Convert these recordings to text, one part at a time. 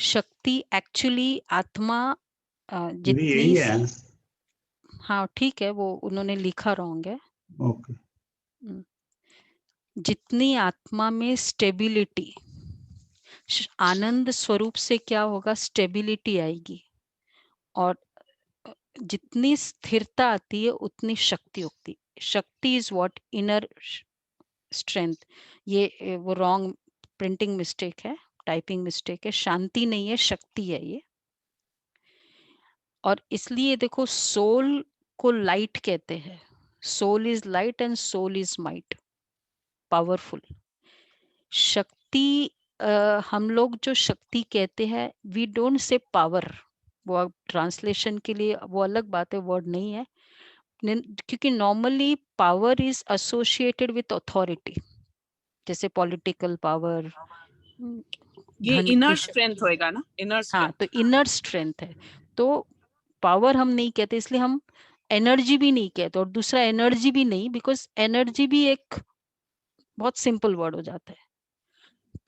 शक्ति एक्चुअली आत्मा भी जितनी यही है। हाँ ठीक है, वो उन्होंने लिखा रॉन्ग है। ओके। हम्म, जितनी आत्मा में स्टेबिलिटी, आनंद स्वरूप से क्या होगा, स्टेबिलिटी आएगी, और जितनी स्थिरता आती है उतनी शक्ति होती। शक्ति इज व्हाट, इनर स्ट्रेंथ। ये वो रॉन्ग प्रिंटिंग मिस्टेक है, टाइपिंग मिस्टेक है। शांति नहीं है, शक्ति है ये। और इसलिए देखो, सोल को लाइट कहते हैं। Soul is light and soul is might, powerful. शक्ति, हम लोग जो शक्ति कहते हैं, वी डोंट से पावर। वो ट्रांसलेशन के लिए वो अलग बात है, वर्ड नहीं है। क्योंकि normally power is associated with authority, जैसे पॉलिटिकल पावर, ये धन इनर की स्ट्रेंथ होएगा ना, इनर हाँ, तो स्ट्रेंथ। इनर स्ट्रेंथ है। तो पावर हम नहीं कहते, इसलिए हम एनर्जी भी नहीं कहते, और दूसरा एनर्जी भी नहीं, बिकॉज एनर्जी भी एक बहुत सिंपल वर्ड हो जाता है।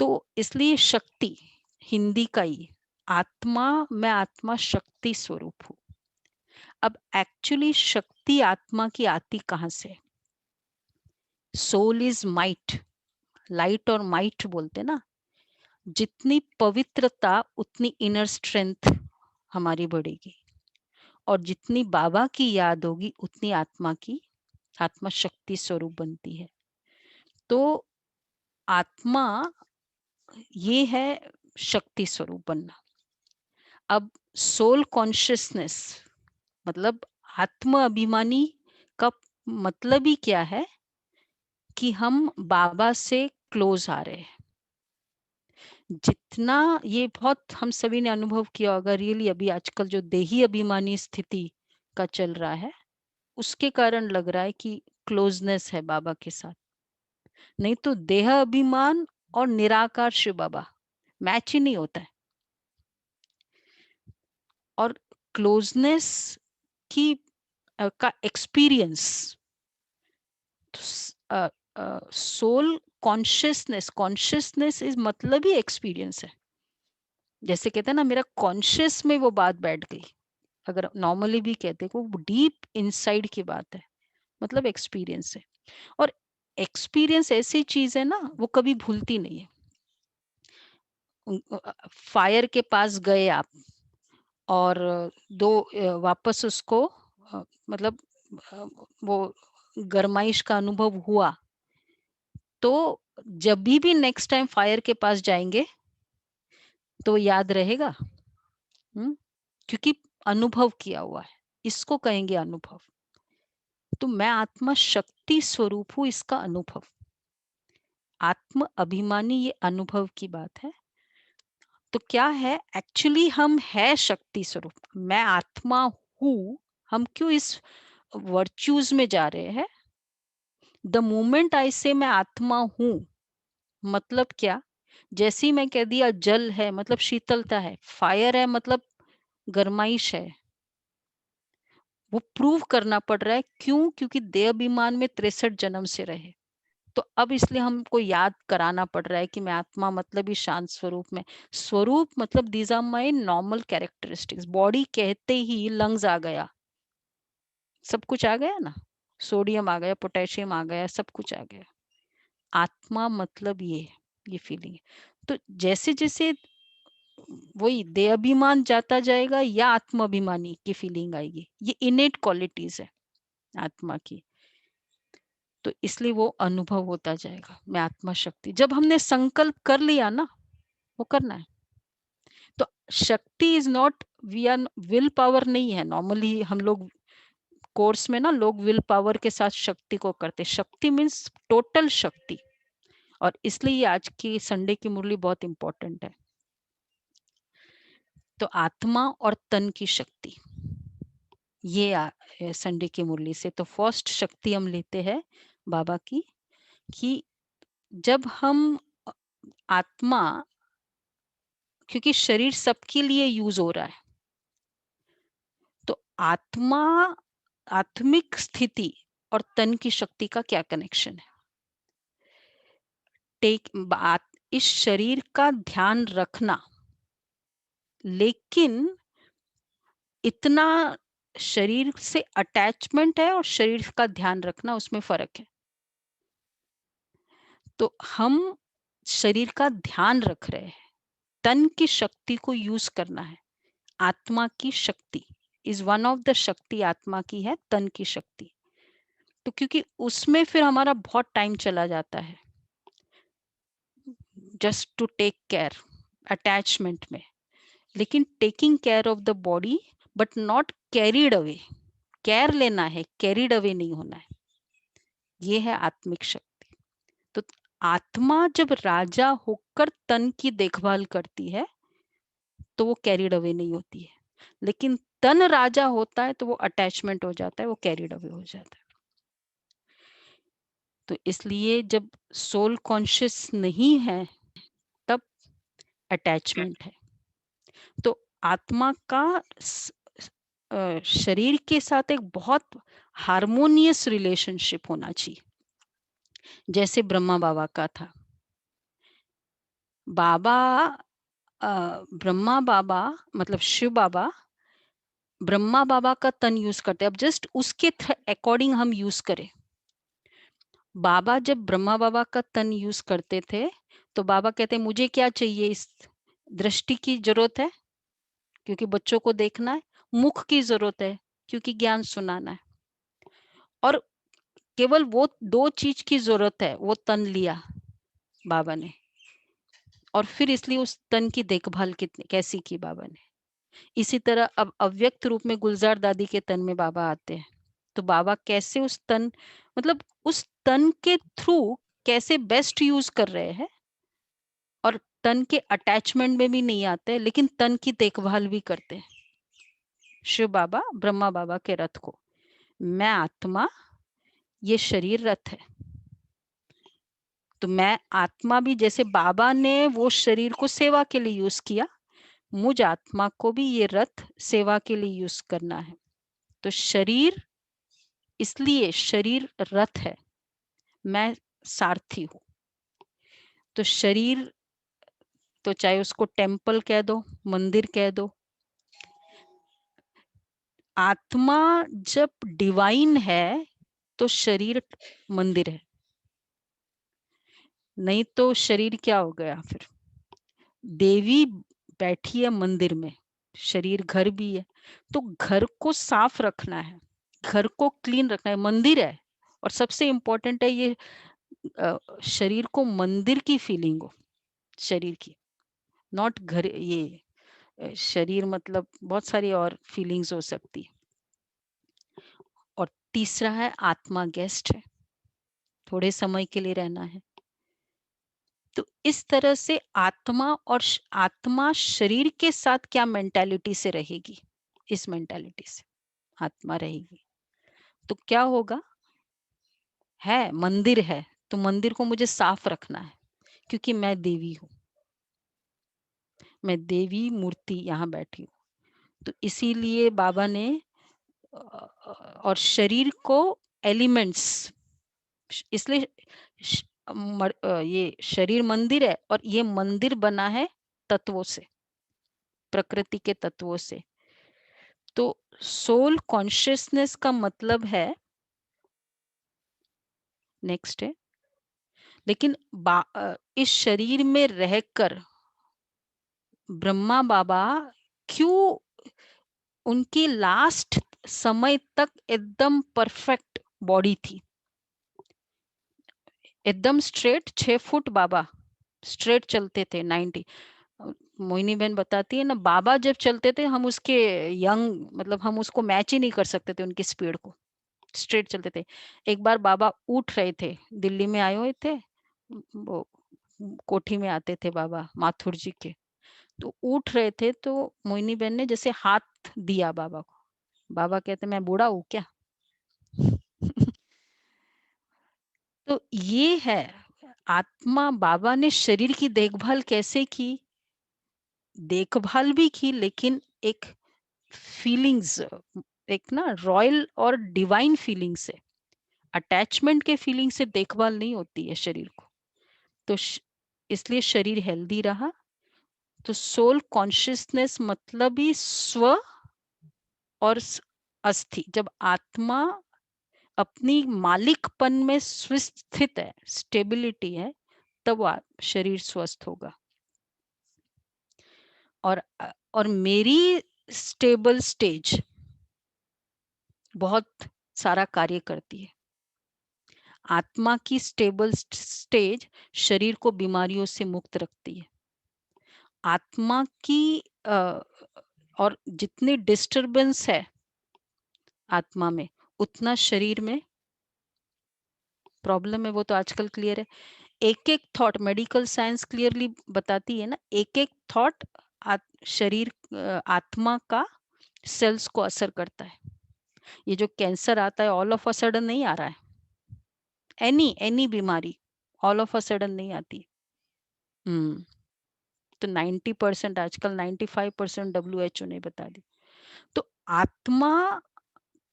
तो इसलिए शक्ति हिंदी का ही, आत्मा, मैं आत्मा शक्ति स्वरूप हूं। अब एक्चुअली शक्ति आत्मा की आती कहां से? सोल इज माइट, लाइट और माइट बोलते ना। जितनी पवित्रता उतनी इनर स्ट्रेंथ हमारी बढ़ेगी, और जितनी बाबा की याद होगी उतनी आत्मा शक्ति स्वरूप बनती है। तो आत्मा ये है शक्ति स्वरूप बनना। अब सोल कॉन्शियसनेस मतलब आत्म अभिमानी का मतलब ही क्या है कि हम बाबा से क्लोज आ रहे हैं। जितना ये बहुत हम सभी ने अनुभव किया होगा, रियली अभी आजकल जो देही अभिमानी स्थिति का चल रहा है, उसके कारण लग रहा है कि क्लोजनेस है बाबा के साथ। नहीं तो देह अभिमान और निराकार शिव बाबा मैच ही नहीं होता है। और क्लोजनेस की का एक्सपीरियंस, सोल कॉन्शियसनेस इज मतलब ही एक्सपीरियंस है। जैसे कहते हैं ना, मेरा कॉन्शियस में वो बात बैठ गई, अगर नॉर्मली भी कहते हैं, वो डीप इनसाइड की बात है, मतलब एक्सपीरियंस है। और एक्सपीरियंस ऐसी चीज है ना, वो कभी भूलती नहीं है। फायर के पास गए आप, और दो वापस उसको मतलब वो गरमाइश का अनुभव हुआ, तो जब भी नेक्स्ट टाइम फायर के पास जाएंगे तो याद रहेगा। क्योंकि अनुभव किया हुआ है, इसको कहेंगे अनुभव। तो मैं आत्मा शक्ति स्वरूप हूं, इसका अनुभव। आत्म अभिमानी ये अनुभव की बात है। तो क्या है एक्चुअली, हम है शक्ति स्वरूप, मैं आत्मा हूं। हम क्यों इस वर्च्यूज में जा रहे हैं? द मोमेंट आई से मैं आत्मा हूं, मतलब क्या? जैसे ही मैं कह दिया जल है मतलब शीतलता है, फायर है मतलब गरमाइश है, वो प्रूव करना पड़ रहा है। क्यों? क्योंकि देह अभिमान में 63 जन्म से रहे। तो अब इसलिए हमको याद कराना पड़ रहा है कि मैं आत्मा मतलब ही शांत स्वरूप में। स्वरूप मतलब these are my normal characteristics. Body कहते ही लंग्स आ गया, सब कुछ आ गया ना, सोडियम आ गया, पोटेशियम आ गया, सब कुछ आ गया। आत्मा मतलब ये फीलिंग है। तो जैसे जैसे वही देह अभिमान जाता जाएगा या आत्माभिमानी की फीलिंग आएगी। ये इनेट क्वालिटीज है आत्मा की। तो इसलिए वो अनुभव होता जाएगा, मैं आत्मा शक्ति। जब हमने संकल्प कर लिया ना, वो करना है। तो शक्ति is not, we are will power नहीं है। नॉर्मली हम लोग कोर्स में ना, लोग विल पावर के साथ शक्ति को करते। शक्ति मीन्स टोटल शक्ति। और इसलिए आज की संडे की मुरली बहुत इंपॉर्टेंट है। तो आत्मा और तन की शक्ति, ये संडे की मुरली से। तो फर्स्ट शक्ति हम लेते हैं बाबा की, कि जब हम आत्मा, क्योंकि शरीर सबके लिए यूज हो रहा है, तो आत्मा, आत्मिक स्थिति और तन की शक्ति का क्या कनेक्शन है? टेक बात, इस शरीर का ध्यान रखना लेकिन इतना शरीर से अटैचमेंट है और शरीर का ध्यान रखना, उसमें फर्क है। तो हम शरीर का ध्यान रख रहे हैं, तन की शक्ति को यूज करना है। आत्मा की शक्ति इज वन ऑफ द शक्ति, आत्मा की है तन की शक्ति। तो क्योंकि उसमें फिर हमारा बहुत टाइम चला जाता है just to take care, attachment में। लेकिन taking care of the body but not carried away, care लेना है, कैरिड अवे नहीं होना है, ये है आत्मिक शक्ति। तो आत्मा जब राजा होकर तन की देखभाल करती है तो वो कैरिड अवे नहीं होती है, लेकिन तन राजा होता है तो वो अटैचमेंट हो जाता है, वो कैरिड अवे हो जाता है। तो इसलिए जब सोल कॉन्शियस नहीं है तब अटैचमेंट है। तो आत्मा का शरीर के साथ एक बहुत हार्मोनियस रिलेशनशिप होना चाहिए, जैसे ब्रह्मा बाबा का था। बाबा ब्रह्मा बाबा मतलब शिव बाबा ब्रह्मा बाबा का तन यूज करते हैं। अब जस्ट उसके अकॉर्डिंग हम यूज करें। बाबा जब ब्रह्मा बाबा का तन यूज करते थे तो बाबा कहते मुझे क्या चाहिए, इस दृष्टि की जरूरत है क्योंकि बच्चों को देखना है, मुख की जरूरत है क्योंकि ज्ञान सुनाना है, और केवल वो दो चीज की जरूरत है, वो तन लिया बाबा ने। और फिर इसलिए उस तन की देखभाल कितनी कैसी की बाबा ने। इसी तरह अब अव्यक्त रूप में गुलजार दादी के तन में बाबा आते हैं, तो बाबा कैसे उस तन मतलब उस तन के थ्रू कैसे बेस्ट यूज कर रहे हैं, और तन के अटैचमेंट में भी नहीं आते लेकिन तन की देखभाल भी करते हैं। शिव बाबा ब्रह्मा बाबा के रथ को, मैं आत्मा, ये शरीर रथ है। तो मैं आत्मा भी जैसे बाबा ने वो शरीर को सेवा के लिए यूज किया, मुझ आत्मा को भी ये रथ सेवा के लिए यूज करना है। तो शरीर, इसलिए शरीर रथ है, मैं सारथी हूं। तो शरीर, तो चाहे उसको टेम्पल कह दो, मंदिर कह दो, आत्मा जब डिवाइन है तो शरीर मंदिर है, नहीं तो शरीर क्या हो गया फिर। देवी बैठी है मंदिर में, शरीर घर भी है, तो घर को साफ रखना है, घर को क्लीन रखना है, मंदिर है। और सबसे इंपॉर्टेंट है ये शरीर को मंदिर की फीलिंग हो, शरीर की, नॉट घर। ये शरीर मतलब बहुत सारी और फीलिंग्स हो सकती है। और तीसरा है आत्मा गेस्ट है, थोड़े समय के लिए रहना है। तो इस तरह से आत्मा और आत्मा शरीर के साथ क्या मेंटालिटी से रहेगी, इस मेंटालिटी से आत्मा रहेगी तो क्या होगा, है मंदिर है तो मंदिर को मुझे साफ रखना है क्योंकि मैं देवी हूं, मैं देवी मूर्ति यहाँ बैठी हूँ। तो इसीलिए बाबा ने और शरीर को एलिमेंट्स, इसलिए ये शरीर मंदिर है और ये मंदिर बना है तत्वों से, प्रकृति के तत्वों से। तो सोल कॉन्शियसनेस का मतलब है, नेक्स्ट है, लेकिन इस शरीर में रहकर ब्रह्मा बाबा क्यों उनकी लास्ट समय तक एकदम परफेक्ट बॉडी थी, एकदम स्ट्रेट, 6 फुट बाबा स्ट्रेट चलते थे 90। मोहिनी बहन बताती है ना, बाबा जब चलते थे हम उसके यंग मतलब हम उसको मैच ही नहीं कर सकते थे उनकी स्पीड को, स्ट्रेट चलते थे। एक बार बाबा उठ रहे थे, दिल्ली में आए हुए थे, वो कोठी में आते थे बाबा माथुर जी के, तो उठ रहे थे तो मोहिनी बहन ने जैसे हाथ दिया बाबा को, बाबा कहते मैं बूढ़ा हूं क्या। तो ये है आत्मा। बाबा ने शरीर की देखभाल कैसे की, देखभाल भी की लेकिन एक फीलिंग्स, एक ना रॉयल और डिवाइन फीलिंग से, अटैचमेंट के फीलिंग से देखभाल नहीं होती है शरीर को। तो इसलिए शरीर हेल्दी रहा, तो सोल कॉन्शियसनेस मतलब ही स्व और अस्थि। जब आत्मा अपनी मालिकपन में स्थित है, स्टेबिलिटी है, तब शरीर स्वस्थ होगा। और मेरी स्टेबल स्टेज बहुत सारा कार्य करती है। आत्मा की स्टेबल स्टेज शरीर को बीमारियों से मुक्त रखती है। आत्मा की और जितनी डिस्टरबेंस है आत्मा में, उतना शरीर में प्रॉब्लम है। वो तो आजकल क्लियर है। एक एक थॉट, मेडिकल साइंस क्लियरली बताती है ना, एक एक थॉट शरीर आत्मा का सेल्स को असर करता है। ये जो कैंसर आता है ऑल ऑफ अ सडन नहीं आ रहा है। एनी बीमारी ऑल ऑफ अ सडन नहीं आती। तो 90%, आजकल 95% WHO ने बता दी। तो आत्मा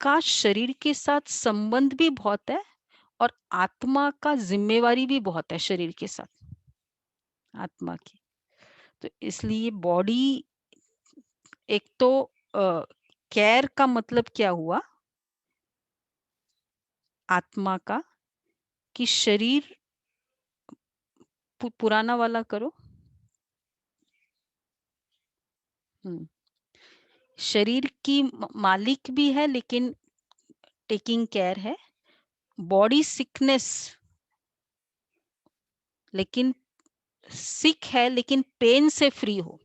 का शरीर के साथ संबंध भी बहुत है, और आत्मा का जिम्मेवारी भी बहुत है शरीर के साथ, आत्मा की। तो इसलिए बॉडी, एक तो केयर का मतलब क्या हुआ आत्मा का, कि शरीर पुराना वाला करो। शरीर की मालिक भी है लेकिन टेकिंग केयर है। बॉडी सिकनेस, लेकिन सिक है लेकिन पेन से फ्री हो,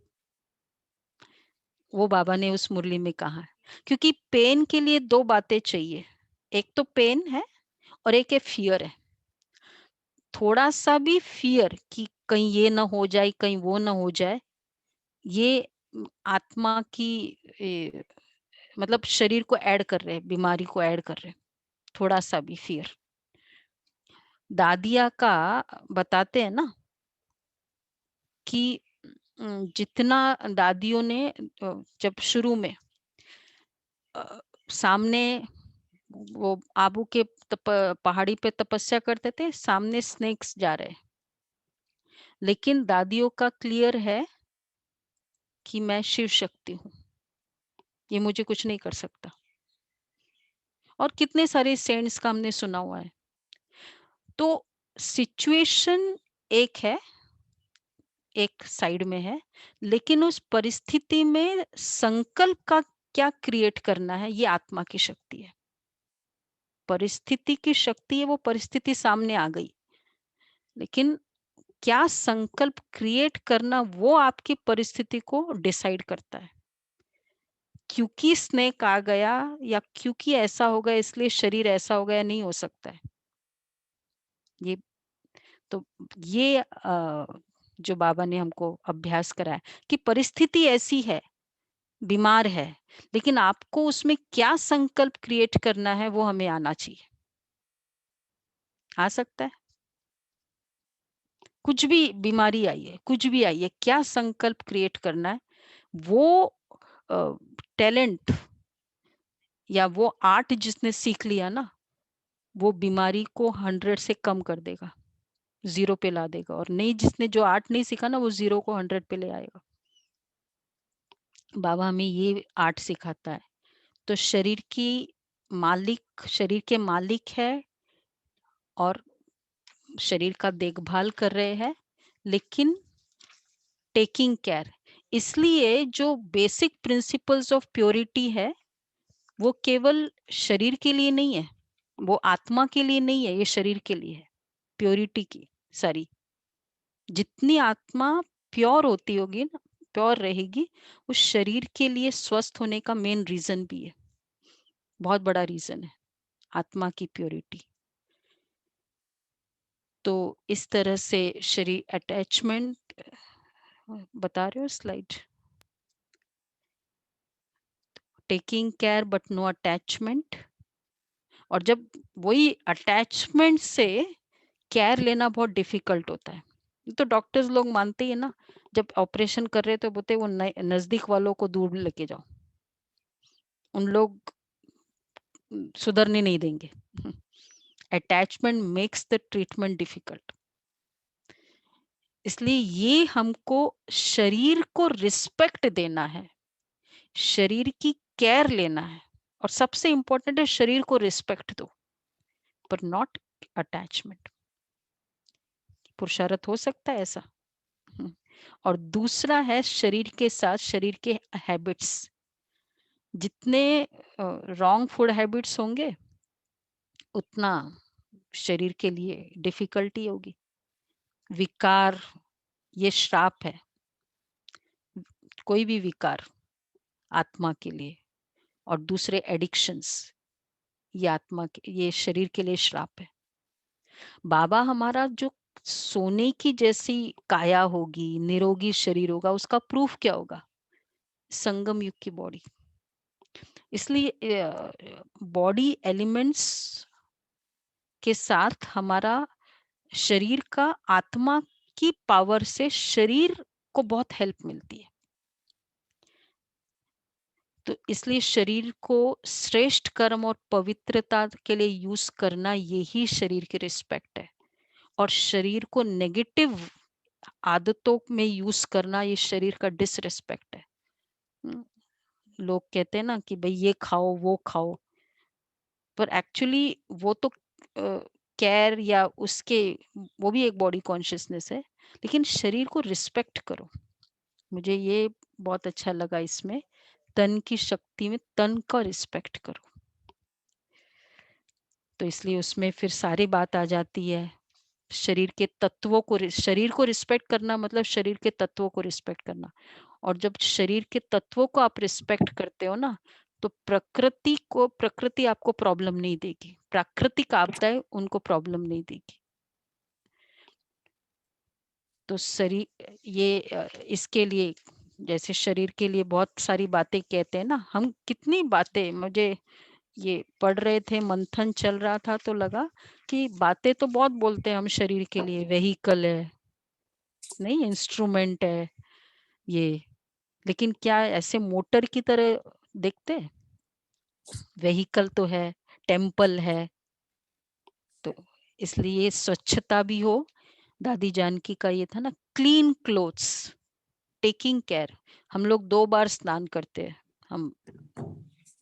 वो बाबा ने उस मुरली में कहा है। क्योंकि पेन के लिए दो बातें चाहिए, एक तो पेन है और एक है फियर है। थोड़ा सा भी फियर कि कहीं ये ना हो जाए, कहीं वो ना हो जाए, ये आत्मा की मतलब शरीर को ऐड कर रहे हैं, बीमारी को ऐड कर रहे हैं, थोड़ा सा भी फियर। दादिया का बताते हैं ना कि जितना दादियों ने जब शुरू में सामने वो आबू के पहाड़ी पे तपस्या करते थे, सामने स्नेक्स जा रहे, लेकिन दादियों का क्लियर है कि मैं शिव शक्ति हूँ, ये मुझे कुछ नहीं कर सकता। और कितने सारे सेंट्स का हमने सुना हुआ है। तो सिचुएशन एक है, एक साइड में है, लेकिन उस परिस्थिति में संकल्प का क्या क्रिएट करना है, ये आत्मा की शक्ति है। परिस्थिति की शक्ति है, वो परिस्थिति सामने आ गई, लेकिन क्या संकल्प क्रिएट करना, वो आपकी परिस्थिति को डिसाइड करता है। क्योंकि स्नेक आ गया या क्योंकि ऐसा हो गया इसलिए शरीर ऐसा हो गया, नहीं हो सकता है ये। तो ये जो बाबा ने हमको अभ्यास कराया कि परिस्थिति ऐसी है, बीमार है, लेकिन आपको उसमें क्या संकल्प क्रिएट करना है वो हमें आना चाहिए। आ सकता है कुछ भी बीमारी आई है, कुछ भी आई है, क्या संकल्प क्रिएट करना है, वो टैलेंट या वो आर्ट जिसने सीख लिया ना, वो बीमारी को 100 से कम कर देगा, 0 पे ला देगा। और नहीं, जिसने जो आर्ट नहीं सीखा ना, वो 0 को 100 पे ले आएगा। बाबा हमें ये आर्ट सिखाता है। तो शरीर के मालिक है और शरीर का देखभाल कर रहे हैं, लेकिन टेकिंग केयर। इसलिए जो बेसिक प्रिंसिपल्स ऑफ प्योरिटी है, वो केवल शरीर के लिए नहीं है, वो आत्मा के लिए नहीं है, ये शरीर के लिए है। प्योरिटी की सारी, जितनी आत्मा प्योर होती होगी ना, प्योर रहेगी, उस शरीर के लिए स्वस्थ होने का मेन रीजन भी है, बहुत बड़ा रीजन है आत्मा की प्योरिटी। तो इस तरह से शरीर अटैचमेंट बता रहे हो slide, taking care but no attachment. और जब वही अटैचमेंट से केयर लेना बहुत डिफिकल्ट होता है, तो डॉक्टर्स लोग मानते ही है ना, जब ऑपरेशन कर रहे तो बोलते वो नजदीक वालों को दूर लेके जाओ, उन लोग सुधरने नहीं देंगे। Attachment makes the treatment difficult. इसलिए ये हमको शरीर को रिस्पेक्ट देना है, शरीर की केयर लेना है, और सबसे इंपॉर्टेंट है शरीर को रिस्पेक्ट दो, पर नॉट अटैचमेंट। पुरुषार्थ हो सकता है ऐसा। और दूसरा है शरीर के साथ शरीर के हैबिट्स, जितने रॉन्ग फूड हैबिट्स होंगे उतना शरीर के लिए डिफिकल्टी होगी। विकार ये श्राप है, कोई भी विकार आत्मा के लिए, और दूसरे एडिक्शंस ये आत्मा के, ये शरीर के लिए श्राप है। बाबा हमारा जो सोने की जैसी काया होगी, निरोगी शरीर होगा, उसका प्रूफ क्या होगा? संगम युग की बॉडी। इसलिए बॉडी एलिमेंट्स के साथ हमारा शरीर का आत्मा की पावर से शरीर को बहुत हेल्प मिलती है। तो इसलिए शरीर को श्रेष्ठ कर्म और पवित्रता के लिए यूज करना, यही शरीर की रिस्पेक्ट है। और शरीर को नेगेटिव आदतों में यूज करना, ये शरीर का डिसरिस्पेक्ट है। लोग कहते हैं ना कि भाई ये खाओ वो खाओ, पर एक्चुअली वो तो केयर या उसके, वो भी एक बॉडी कॉन्शियसनेस है, लेकिन शरीर को रिस्पेक्ट करो। मुझे ये बहुत अच्छा लगा इसमें, तन की शक्ति में तन का रिस्पेक्ट करो। तो इसलिए उसमें फिर सारी बात आ जाती है, शरीर के तत्वों को, शरीर को रिस्पेक्ट करना मतलब शरीर के तत्वों को रिस्पेक्ट करना। और जब शरीर के तत्वों को आप रिस्पेक्ट करते हो ना, तो प्रकृति आपको प्रॉब्लम नहीं देगी, प्राकृतिक आपदाएं उनको प्रॉब्लम नहीं देगी। तो शरीर ये इसके लिए, जैसे शरीर के लिए बहुत सारी बातें कहते हैं ना, हम कितनी बातें, मुझे ये पढ़ रहे थे, मंथन चल रहा था, तो लगा कि बातें तो बहुत बोलते हैं हम शरीर के लिए, वेहिकल है, नहीं इंस्ट्रूमेंट है ये, लेकिन क्या ऐसे मोटर की तरह देखते हैं? वेहिकल तो है, टेम्पल है। तो इसलिए स्वच्छता भी हो, दादी जानकी का ये था ना, क्लीन क्लोथ्स, टेकिंग केयर। हम लोग 2 बार स्नान करते हैं, हम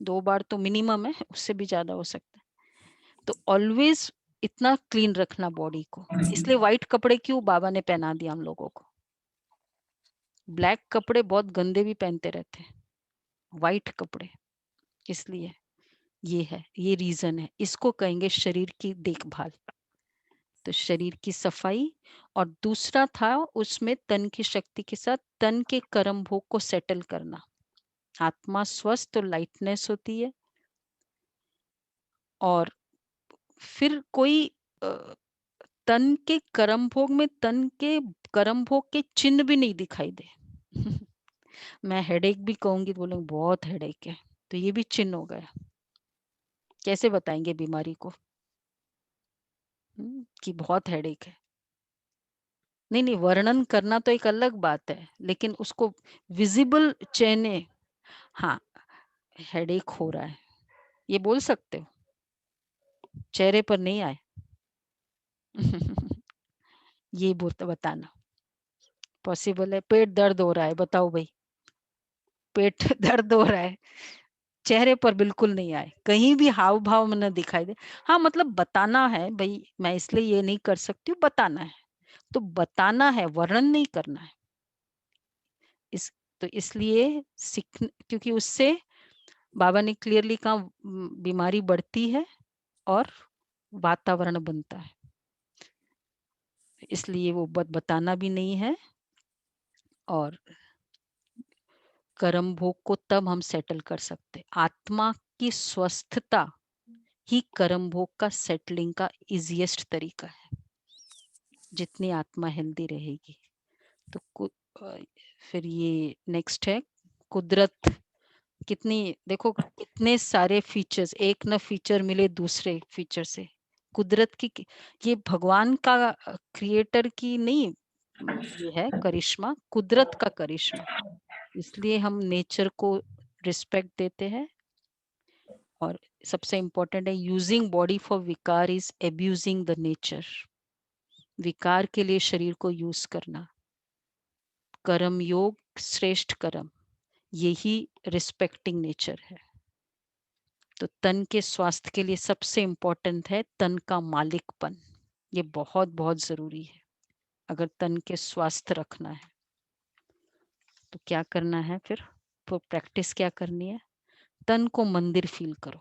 2 बार तो मिनिमम है, उससे भी ज्यादा हो सकता है। तो ऑलवेज इतना क्लीन रखना बॉडी को। इसलिए व्हाइट कपड़े क्यों बाबा ने पहना दिया हम लोगों को? ब्लैक कपड़े बहुत गंदे भी पहनते रहते हैं, व्हाइट कपड़े, इसलिए ये है, ये रीजन है। इसको कहेंगे शरीर की देखभाल। तो शरीर की सफाई, और दूसरा था उसमें तन की शक्ति के साथ तन के कर्म भोग को सेटल करना। आत्मा स्वस्थ तो लाइटनेस होती है, और फिर कोई तन के कर्म भोग में तन के कर्म भोग के चिन्ह भी नहीं दिखाई दे। मैं हेडेक भी कहूंगी तो बोलेंगे बहुत हेडेक है, तो ये भी चिन्ह हो गया। कैसे बताएंगे बीमारी को कि बहुत हेडेक है? नहीं नहीं, वर्णन करना तो एक अलग बात है, लेकिन उसको विजिबल चेहरे, हाँ हेडेक हो रहा है ये बोल सकते हो, चेहरे पर नहीं आए। ये बताना पॉसिबल है? पेट दर्द हो रहा है, बताओ भाई, पेट दर्द हो रहा है, चेहरे पर बिल्कुल नहीं आए, कहीं भी हाव भाव में न दिखाई दे। हाँ मतलब बताना है भाई, मैं इसलिए ये नहीं कर सकती हूँ, बताना है तो बताना है, वर्णन नहीं करना है। इस तो इसलिए सीख, क्योंकि उससे बाबा ने क्लियरली कहा बीमारी बढ़ती है और वातावरण बनता है, इसलिए वो बताना भी नहीं है। और कर्म भोग को तब हम सेटल कर सकते, आत्मा की स्वस्थता ही कर्म भोग का सेटलिंग का इजीएस्ट तरीका है। जितनी आत्मा हेल्दी रहेगी तो फिर ये नेक्स्ट है कुदरत। कितनी देखो, कितने सारे फीचर्स, एक न फीचर मिले दूसरे फीचर से। कुदरत की, ये भगवान का क्रिएटर की नहीं, ये है करिश्मा, कुदरत का करिश्मा। इसलिए हम नेचर को रिस्पेक्ट देते हैं। और सबसे इम्पोर्टेंट है, यूजिंग बॉडी फॉर विकार इज एब्यूजिंग द नेचर। विकार के लिए शरीर को यूज करना कर्म योग श्रेष्ठ कर्म, यही रिस्पेक्टिंग नेचर है। तो तन के स्वास्थ्य के लिए सबसे इम्पोर्टेंट है तन का मालिकपन। ये बहुत बहुत जरूरी है अगर तन के स्वास्थ्य रखना है। तो क्या करना है फिर? तो प्रैक्टिस क्या करनी है? तन को मंदिर फील करो।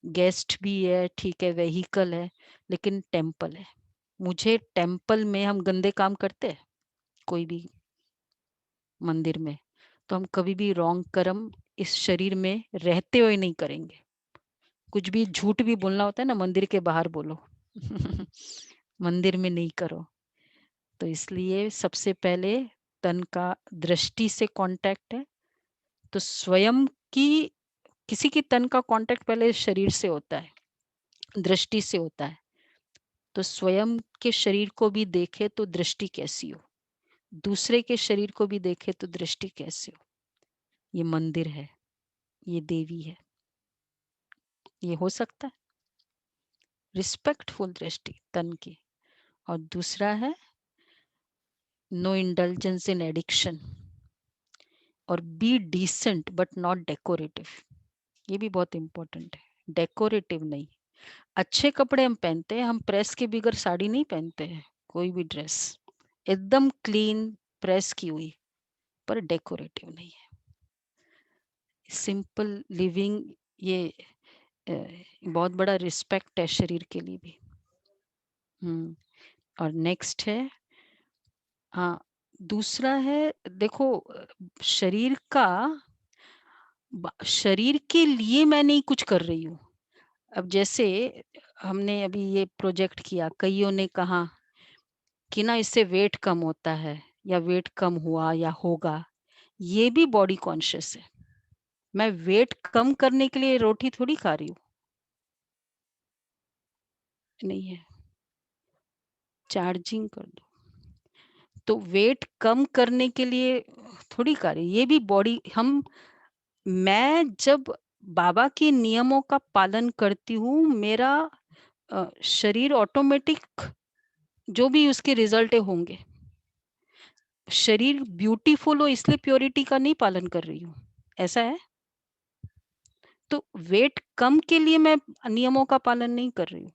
गेस्ट भी है, ठीक है, व्हीकल है, लेकिन टेम्पल है। मुझे टेम्पल में हम गंदे काम करते हैं कोई भी मंदिर में, तो हम कभी भी रॉन्ग कर्म इस शरीर में रहते हुए नहीं करेंगे। कुछ भी झूठ भी बोलना होता है ना, मंदिर के बाहर बोलो मंदिर में नहीं करो। तो इसलिए सबसे पहले तन का दृष्टि से कांटेक्ट है। तो स्वयं की, किसी की तन का कांटेक्ट पहले शरीर से होता है, दृष्टि से होता है। तो स्वयं के शरीर को भी देखे तो दृष्टि कैसी हो, दूसरे के शरीर को भी देखे तो दृष्टि कैसी हो। ये मंदिर है, ये देवी है, ये हो सकता है रिस्पेक्टफुल दृष्टि तन की। और दूसरा है नो इंडल्जेंस इन एडिक्शन, और be decent but not decorative. ये भी बहुत इंपॉर्टेंट है, डेकोरेटिव नहीं। अच्छे कपड़े हम पहनते हैं, हम प्रेस के बगैर साड़ी नहीं पहनते हैं, कोई भी ड्रेस एकदम क्लीन प्रेस की हुई, पर डेकोरेटिव नहीं है। सिंपल लिविंग, ये बहुत बड़ा रिस्पेक्ट है शरीर के लिए भी। और नेक्स्ट है, हाँ, दूसरा है, देखो, शरीर का, शरीर के लिए मैं नहीं कुछ कर रही हूँ। अब जैसे हमने अभी ये प्रोजेक्ट किया, कईयों ने कहा कि ना इससे वेट कम होता है, या वेट कम हुआ या होगा। ये भी बॉडी कॉन्शियस है। मैं वेट कम करने के लिए रोटी थोड़ी खा रही हूँ, नहीं है, चार्जिंग कर दो। तो वेट कम करने के लिए थोड़ी खा रही, ये भी बॉडी हम, मैं जब बाबा के नियमों का पालन करती हूँ, मेरा शरीर ऑटोमेटिक, जो भी उसके रिजल्ट होंगे, शरीर ब्यूटीफुल हो इसलिए प्योरिटी का नहीं पालन कर रही हूँ, ऐसा है। तो वेट कम के लिए मैं नियमों का पालन नहीं कर रही हूँ।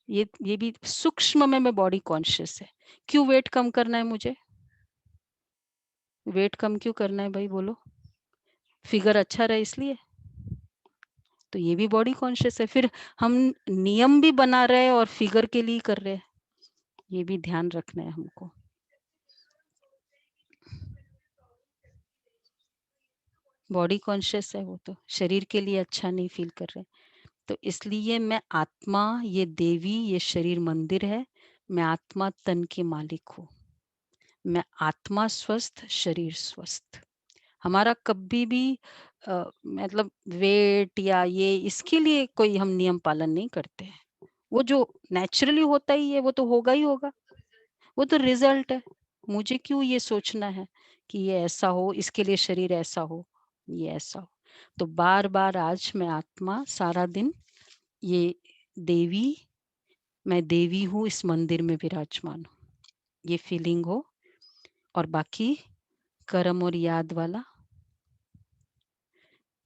ये भी सूक्ष्म में बॉडी कॉन्शियस है। क्यों वेट कम करना है मुझे? वेट कम क्यों करना है भाई, बोलो? फिगर अच्छा रहे इसलिए? तो ये भी बॉडी कॉन्शियस है। फिर हम नियम भी बना रहे हैं और फिगर के लिए कर रहे हैं, ये भी ध्यान रखना है हमको। बॉडी कॉन्शियस है, वो तो शरीर के लिए अच्छा नहीं फील कर रहे। तो इसलिए मैं आत्मा, ये देवी, ये शरीर मंदिर है, मैं आत्मा तन की मालिक हूँ। मैं आत्मा स्वस्थ, शरीर स्वस्थ। हमारा कभी भी मतलब वेट या ये इसके लिए कोई हम नियम पालन नहीं करते हैं। वो जो नेचुरली होता ही है वो तो होगा ही होगा, वो तो रिजल्ट है। मुझे क्यों ये सोचना है कि ये ऐसा हो, इसके लिए शरीर ऐसा हो, ये ऐसा हो। तो बार बार आज मैं आत्मा, सारा दिन ये देवी, मैं देवी हूँ, इस मंदिर में विराजमान हूँ, ये फीलिंग हो। और बाकी कर्म और याद वाला